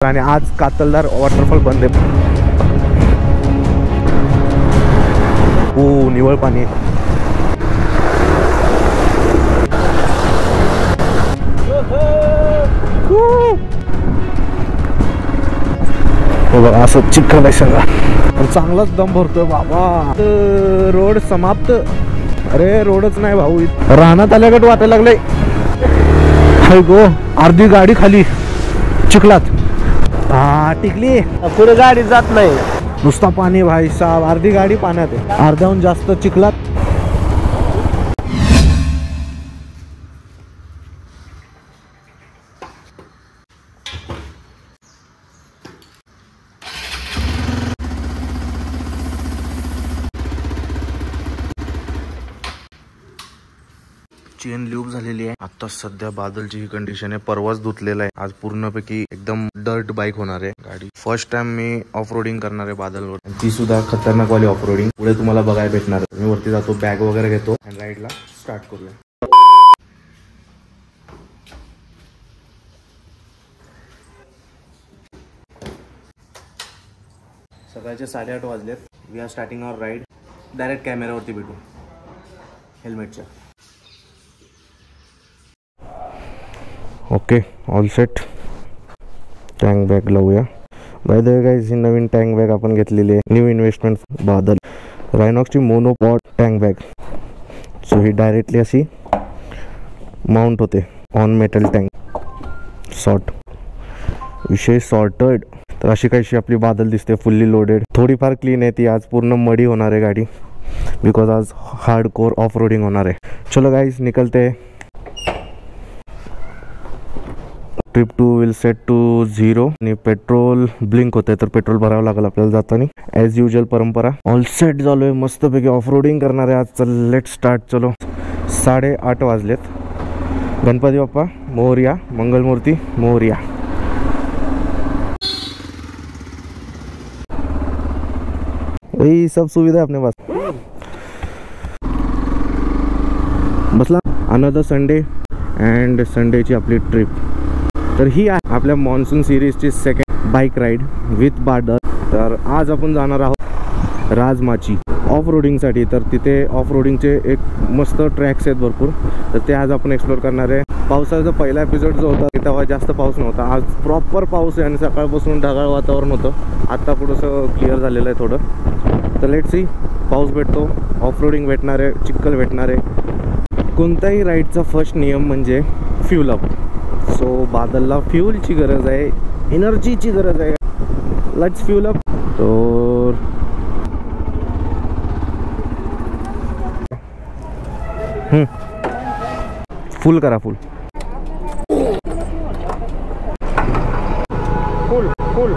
आणि आज कातलदार वॉटरफॉल बंद आहे. हो, निवळ पाणी. बघा असं चिखल आहे सगळं. चांगलाच दम भरतोय बाबा. रोड समाप्त. अरे रोडच नाही भाऊ, रानात आल्यागत वाटायला लागलंय. हाय गो, अर्धी गाडी खाली चिखलात. हा टिकली, पुढे गाडी जात नाही. नुसता पाणी भाई साहब. अर्धी गाडी पाण्यात आहे, अर्ध्याहून जास्त चिखलात. चेन लूप झालेली आहे. आता सध्या बादलची ही कंडिशन आहे. परवाच धुतलेला आहे. आज पूर्णपैकी एकदम डर्ट बाईक होणार आहे गाडी. फर्स्ट टाइम मी ऑफ रोडिंग करणार आहे बादलवर, ती सुद्धा खतरनाक वाली ऑफ रोडिंग. पुढे तुम्हाला बघायला भेटणार. मी वरती जातो, बॅग वगैरे घेतो आणि राईडला स्टार्ट करूया. सकाळचे 8:30 वाजलेत. We are starting our ride. Direct कॅमेरावरती भेटू हेल्मेटच्या. Okay, all set. Tank bag लावूया. बाय द वे गाईज, ही नवीन टँक बॅग आपण घेतलेली आहे. न्यू इन्व्हेस्टमेंट बादल रायनॉक्सची मोनोपॉड टँक बॅग. सो ही डायरेक्टली अशी माउंट होते ऑन मेटल टँक. सॉर्ट विषय सॉर्टेड. तर अशी काहीशी आपली बादल दिसते, फुल्ली लोडेड. थोडीफार क्लीन आहे ती. आज पूर्ण मडी होणार आहे गाडी, बिकॉज आज हार्ड कोर ऑफ रोडिंग होणार आहे. चलो गाईज निकलते. ट्रिप 2 विल सेट टू 0 आणि पेट्रोल ब्लिंक होते, तर पेट्रोल भरावं लागेल आपल्याला जाताना. ॲज युजल परंपरा. ऑल सेट झालोय, मस्तपैकी ऑफ रोडिंग करणार आहे आज. चल लेट स्टार्ट. चलो 8:30 वाजलेत. गणपती बाप्पा मोरया, मंगलमूर्ती मोरया. यही सब सुविधा है अपने पास. बसला अनदर संडे अँड संडेची आपली ट्रिप. तर ही आहे आपल्या मॉन्सून सिरीजची second bike ride with Badal. तर आज आपण जाणार आहोत राजमाची ऑफ रोडिंगसाठी. तर तिथे ऑफ रोडिंगचे एक मस्त ट्रॅक्स आहेत भरपूर, तर ते आज आपण एक्सप्लोर करणार आहे. पावसाचा पहिला एपिसोड जो होता तेव्हा जास्त पाऊस नव्हता. आज प्रॉपर पाऊस आहे आणि सकाळपासून ढगाळ वातावरण होतं. आत्ता थोडंसं क्लिअर झालेलं आहे थोडं. तर लेट्स सी, पाऊस भेटतो, ऑफ रोडिंग भेटणार आहे, चिखल भेटणार आहे. कोणत्याही राईडचा फर्स्ट नियम म्हणजे फ्यूल अप. सो बादलला फ्यूलची गरज आहे, एनर्जीची गरज आहे. Let's fuel up. तो फुल करा, फुल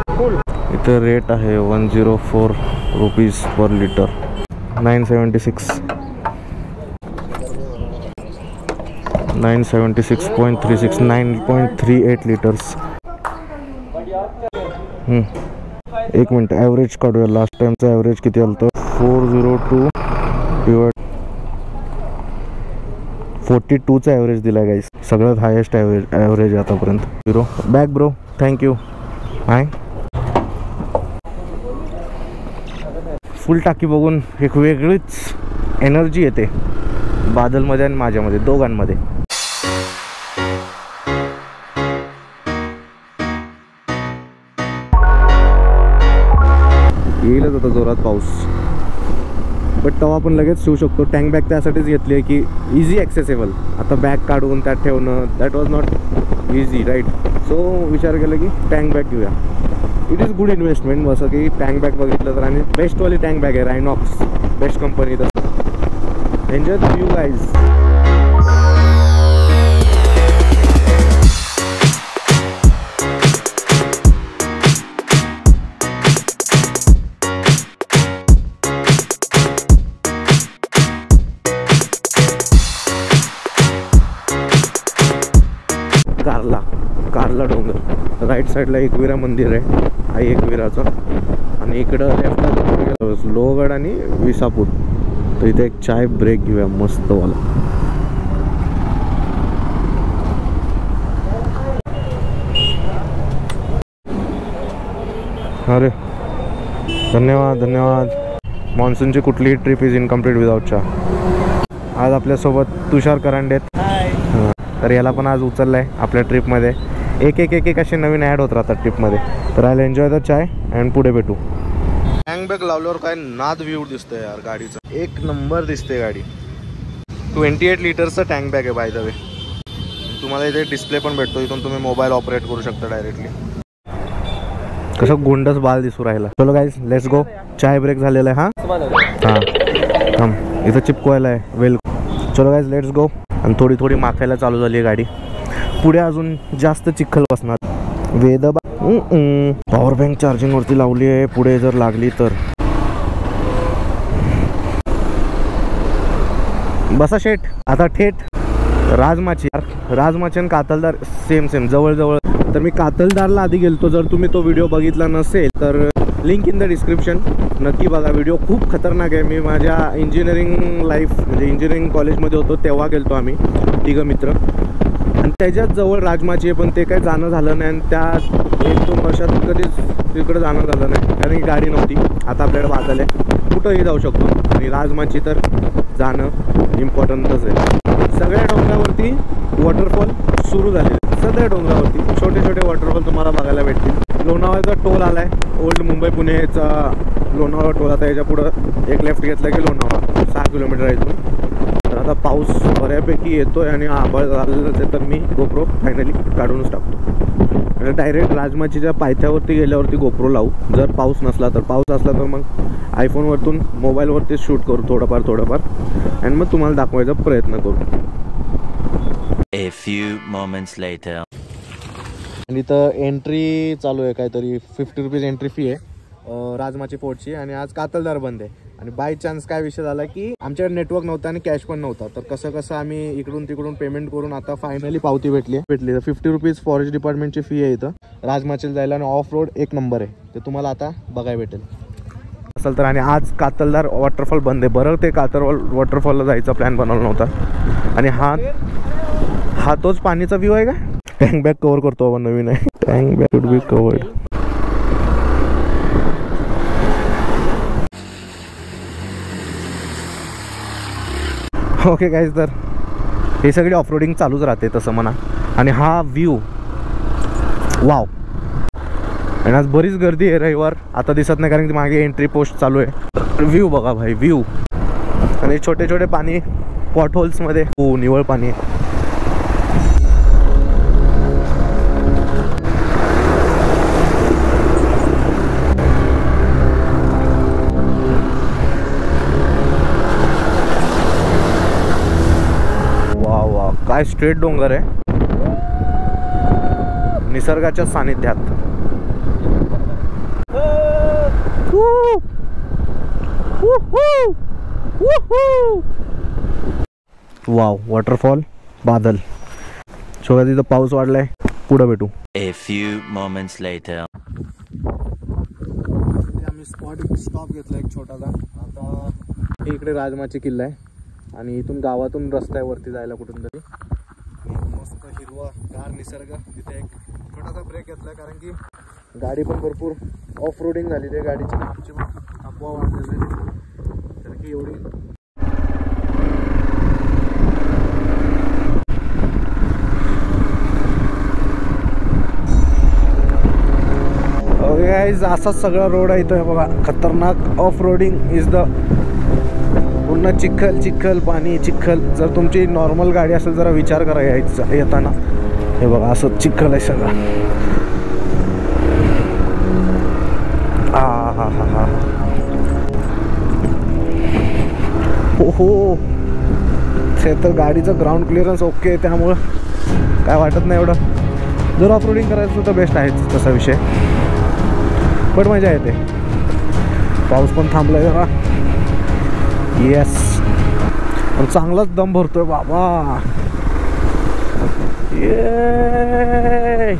फुल. इथं रेट आहे 104 रुपीज पर लिटर. 976 976.36 9.38 लिटर्स. एक मिनट ॲव्हरेज काढूया. लास्ट टाइमचं ॲव्हरेज किती आलं होतं? 402 डिवाइड 42चा ॲव्हरेज दिला गाईस. सगळ्यात हायेस्ट ॲव्हरेज आतापर्यंत. Bro back bro, thank you. Hi, full टाकी बघून एक वेगळीच एनर्जी येते बादलमध्ये आणि माझ्यामध्ये, दोघांमध्ये. येईलच आता जोरात पाऊस, बट तेव्हा आपण लगेच शिवू शकतो. टँक बॅग त्यासाठीच घेतली आहे की इझी ॲक्सेसेबल. आता बॅग काढून त्यात ठेवणं, that was not easy, right. So विचार केला की टँक बॅग घेऊया. It is good investment. जसं की टँक बॅग बघितलं तर, आणि बेस्टवाली टँक बॅग आहे रायनॉक्स, बेस्ट कंपनी. तसं एन्जॉय द व्ह्यू गाईज. कारला डोंगर. राईट साईडला एकविरा मंदिर आहे, आई एकविराचं. आणि इकडं लेफ्टला लोहगड आणि विसापूर. तर इथे एक चाय ब्रेक घेऊया मस्तवाला. अरे धन्यवाद धन्यवाद. मॉन्सूनची कुठलीही ट्रिप इज इनकम्प्लीट विदाउट चहा. आज आपल्यासोबत तुषार करांडे आहेत. तर याला पण आज उचललं आहे आपल्या ट्रिपमध्ये. एक एक एक एक असे नवीन ॲड होत राहतात ट्रिपमध्ये. तर आय एन्जॉय द चाय अँड पुढे भेटू. हँगबॅग लावल्यावर काय नाद व्ह्यू दिसतोय यार गाडीचा. एक नंबर दिसते गाडी. 28 लिटरचं टँक बॅग आहे बाय द वे. तुम्हाला इथे डिस्प्ले पण भेटतो. इथून तुम्ही मोबाईल ऑपरेट करू शकता डायरेक्टली. कसं गोंडस बाल दिसू राहिला. चलो गाईज लेट्स गो. चाय ब्रेक झालेला आहे. हां थांब इथं चिपकवायला आहे वेल. चलो गाईज लेट्स गो. आणि थोडी थोडी माखायला चालू झाली आहे गाडी. पुढे अजून जास्त चिखल बसणार. वेद पॉवर बँक चार्जिंगवरती लावली आहे. पुढे जर लागली तर बसा शेट. आता थेट राजमाची. राजमाची आणि कातलदार सेम सेम जवळ. तर मी कातलदारला आधी गेलतो. जर तुम्ही तो व्हिडिओ बघितला नसेल तर लिंक इन द डिस्क्रिप्शन. नक्की बघा व्हिडिओ. खूप खतरनाक आहे. मी माझ्या इंजिनिअरिंग लाईफ म्हणजे इंजिनिअरिंग कॉलेजमध्ये होतो तेव्हा गेलतो आम्ही तिघं मित्र. आणि त्याच्याच जवळ राजमाची आहे. पण ते काही जाणं झालं नाही. आणि त्या 1-2 वर्षात कधीच तिकडं जाणं झालं नाही कारण की गाडी नव्हती. आता आपल्याकडे बादल आहे. कुठंही जाऊ शकतो. आणि राजमाची तर जाणं इम्पॉर्टंटच आहे. सगळ्या डोंगरावरती वॉटरफॉल सुरू झाले. सगळ्या डोंगरावरती छोटे छोटे वॉटरफॉल तुम्हाला बघायला भेटतील. लोणावळ्याचा टोल आला आहे. ओल्ड मुंबई पुणेचा लोणावळा टोल. आता याच्या पुढं एक लेफ्ट घेतला की लोणावळा 6 किलोमीटर आहे इथून. तर आता पाऊस बऱ्यापैकी येतोय आणि आभाळ झालेलंच आहे. तर मी गोप्रो फायनली काढूनच टाकतो. आणि डायरेक्ट राजमाचीच्या पायथ्यावरती गेल्यावरती गोप्रो लावू. जर पाऊस नसला तर. पाऊस असला तर मग आयफोनवरतून मोबाईलवरतीच शूट करू थोडंफार. आणि मग तुम्हाला दाखवायचा प्रयत्न करू. A few moments later. आणि इथं एंट्री चालू आहे. काहीतरी 50 रुपीज एंट्री फी आहे राजमाची फोर्टची. आणि आज कातलदार बंद आहे. आणि बाय चान्स काय विषय झाला की आमच्याकडे नेटवर्क नव्हता आणि कॅश पण नव्हता. तर कसं आम्ही इकडून तिकडून पेमेंट करून आता फायनली पावती भेटली. 50 रुपीज फॉरेस्ट डिपार्टमेंटची फी आहे इथं राजमाचीला जायला. आणि ऑफ रोड 1 नंबर आहे. ते तुम्हाला आता बघायला भेटेल असेल तर. आणि आज कातलदार वॉटरफॉल बंद आहे. बरं ते कातल वॉटरफॉलला जायचा प्लॅन बनवला नव्हता. आणि हा तोच पाणीचा व्ह्यू आहे का. टँक बॅग कव्हर करतो आपण. नवीन आहे tank bag should be covered. Okay guys. तर हे सगळी ऑफरोडिंग चालूच राहते तसं म्हणा. आणि हा व्ह्यू वाव. आणि आज बरीच गर्दी आहे. रविवार आता दिसत नाही कारण की मागे एंट्री पोस्ट चालू आहे. व्ह्यू बघा भाई व्ह्यू. आणि छोटे छोटे पाणी पॉट होल्समध्ये. हो निवळ पाणी आहे. काय स्ट्रेट डोंगर आहे निसर्गाच्या सानिध्यात. वाव वॉटरफॉल बादल. छोटा तिथं पाऊस वाढलाय. पुढे भेटू. A few moments later. आम्ही स्टॉप घेतला एक छोटासा. आता इकडे राजमाची किल्ला आहे. आणि इथून गावातून रस्ता आहे वरती जायला कुठून तरी. मस्त हिरवा गार निसर्ग. तिथे एक छोटासा ब्रेक घेतला कारण की गाडी पण भरपूर ऑफ रोडिंग झाली. आहे गाडीची आमची अफवा वाढलेली कारण की एवढी. ओके गाईज असाच सगळा रोड आहे इथं बघा. खतरनाक ऑफ रोडिंग इज द. पूर्ण चिखल पाणी चिखल. जर तुमची नॉर्मल गाडी असेल जरा विचार करा येताना. हे बघा असं चिखल आहे सगळं. हा हो. ते तर गाडीचं ग्राउंड क्लिअरन्स ओके आहे त्यामुळं काय वाटत नाही एवढं. जर ऑफ रोडिंग करायचं तर बेस्ट आहेच तसा विषय. पण मजा येते. पाऊस पण थांबलाय जरा. येस पण चांगलाच दम भरतोय बाबा. ये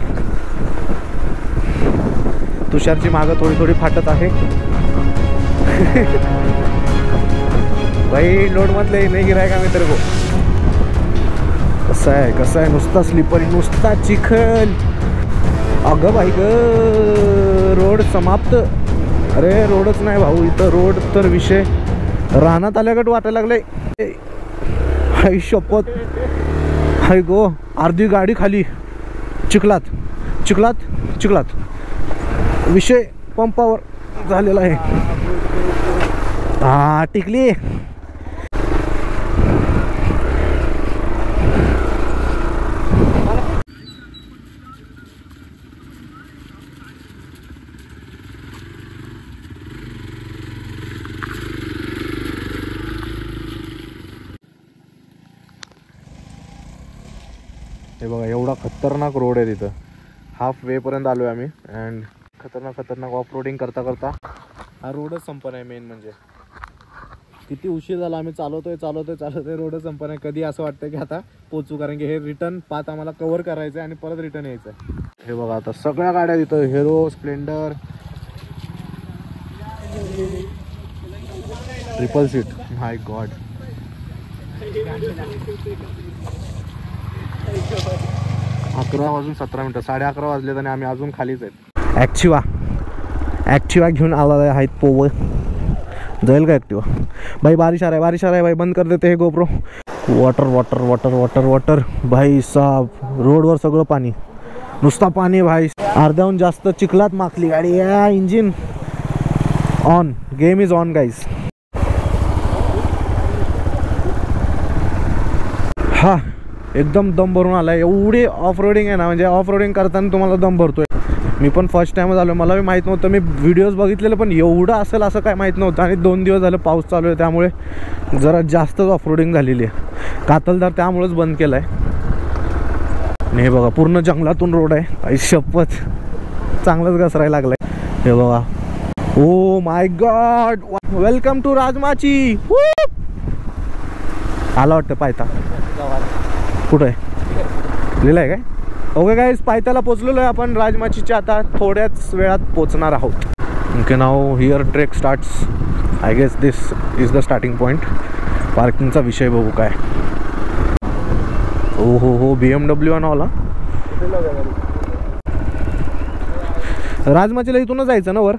तुषारची मागं थोडी फाटत आहे. भाई लोड मधले नाही गिराय का मित्र को. कसं आहे नुसता स्लिपरी नुसता चिखल. अगं बाई ग रोड रोड समाप्त. अरे रोडच नाही भाऊ इथं. रोड तर विषय रानात आल्यागत वाटायला लागले. हाय शपथ. हाय गो. अर्धी गाडी खाली चिखलात चिखलात चिखलात. विषय पंपावर झालेला आहे. हा टिकली. हे बघा एवढा खतरनाक रोड आहे तिथं. हाफ वे पर्यंत आलोय आम्ही. अँड खतरनाक ऑफ रोडिंग करता करता हा रोडच संपन आहे. मेन म्हणजे किती उशीर झाला. आम्ही चालवतोय रोडच संपन आहे. कधी असं वाटतं की आता पोचू, कारण की हे रिटर्न पाथ आम्हाला कव्हर करायचं आहे आणि परत रिटर्न यायचं आहे. हे बघा आता सगळ्या गाड्या तिथं. Hero, Splendor, triple seat. My god. 11:17 11:30 वाजलेत आणि आम्ही अजून खालीच आहेत. ॲक्टिवा घेऊन आला आहेत पोव. जाईल का ॲक्टिवा? भाई बारिश आ रहा है भाई. बंद कर देते हे गोप्रो. वॉटर भाई साहब. रोडवर सगळं पाणी, नुसता पाणी भाई. अर्ध्याहून जास्त चिखलात माखली गाडी. या engine on. Game is on guys. हा एकदम दम भरून आला. एवढी ऑफ रोडिंग आहे ना, म्हणजे ऑफ रोडिंग करताना तुम्हाला दम भरतोय. मी पण फर्स्ट टाइम झालो. मला बी माहीत नव्हतं. मी व्हिडिओज बघितलेले पण एवढं असेल असं काय माहीत नव्हतं. आणि 2 दिवस झालं पाऊस चालू आहे त्यामुळे जरा जास्तच ऑफ रोडिंग झालेली आहे. कातलदार त्यामुळेच बंद केलं आहे. हे बघा पूर्ण जंगलातून रोड आहे. आई शपथ चांगलंच घसरायला लागलं आहे. हे बघा. Oh my god. Welcome to Rajmachi. आला वाटतं पायथा. कुठं आहे लिहिलं आहे काय? ओके गाईज, पायथ्याला पोचलेलो आहे आपण. राजमाचीच्या आता थोड्याच वेळात पोचणार आहोत. Okay now here trek starts. I guess this is the starting point. पार्किंगचा विषय बघू काय. हो BMW आणवला. राजमाचीला इथूनच जायचं ना वर?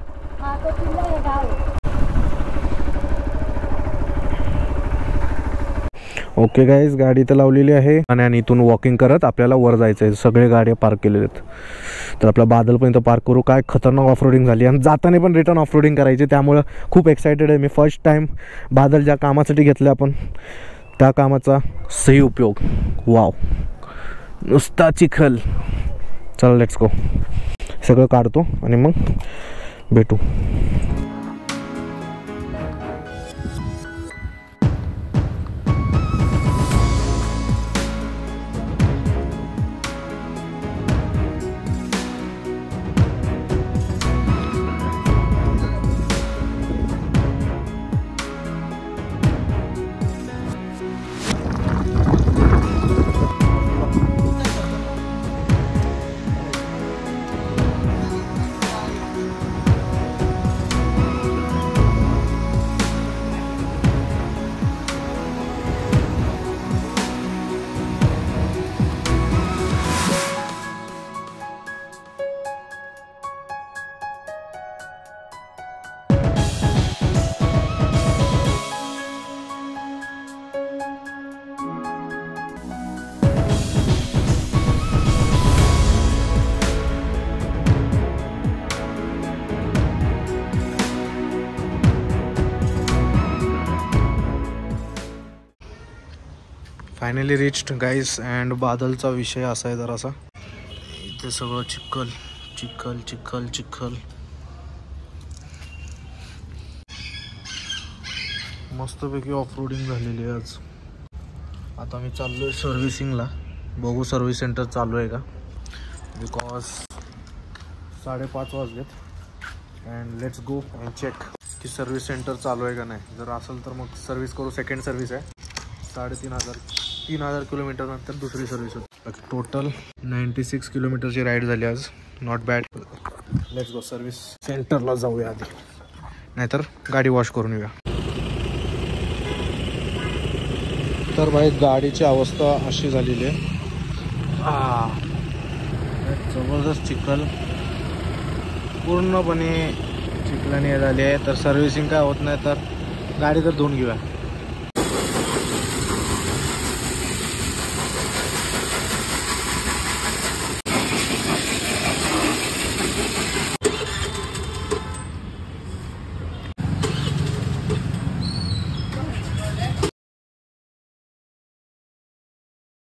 ओके गाईज, गाडी तर लावलेली आहे आणि इथून वॉकिंग करत आपल्याला वर जायचं आहे. सगळे गाड्या पार्क केलेले आहेत. तर आपला बादलपर्यंत पार्क करू. काय खतरनाक ऑफ रोडिंग झाली आणि जाताना पण रिटर्न ऑफ रोडिंग करायची. त्यामुळं खूप एक्सायटेड आहे मी. फर्स्ट टाईम बादल ज्या कामासाठी घेतलं आपण त्या कामाचा सही उपयोग. वाव, नुसता चिखल. चला लेट्स गो. सगळं काढतो आणि मग भेटू. Finally reached guys. अँड बादलचा विषय असा आहे जरासा. इथे सगळं चिखल चिखल चिखल चिखल. मस्तपैकी ऑफ रोडिंग झालेली आहे आज. आता मी चाललो आहे सर्व्हिसिंगला. बघू सर्व्हिस सेंटर चालू आहे का, बिकॉज 5:30 वाजलेत. And let's go and check की सर्व्हिस सेंटर चालू आहे का नाही. जर असेल तर मग सर्व्हिस करू. सेकंड सर्व्हिस आहे. 3,500 किलोमीटर नंतर दुसरी सर्व्हिस होती. टोटल 96 किलोमीटरची राईड झाली आज. Not bad. Let's go service सेंटरला जाऊया आधी, नाहीतर गाडी वॉश करून येऊया. तर भाई गाडीची अवस्था अशी झालेली आहे. जबरदस्त चिखल. पूर्णपणे चिखलाने झाली आहे, तर सर्व्हिसिंग काय होत नाही, तर गाडी तर धुवून घेऊया.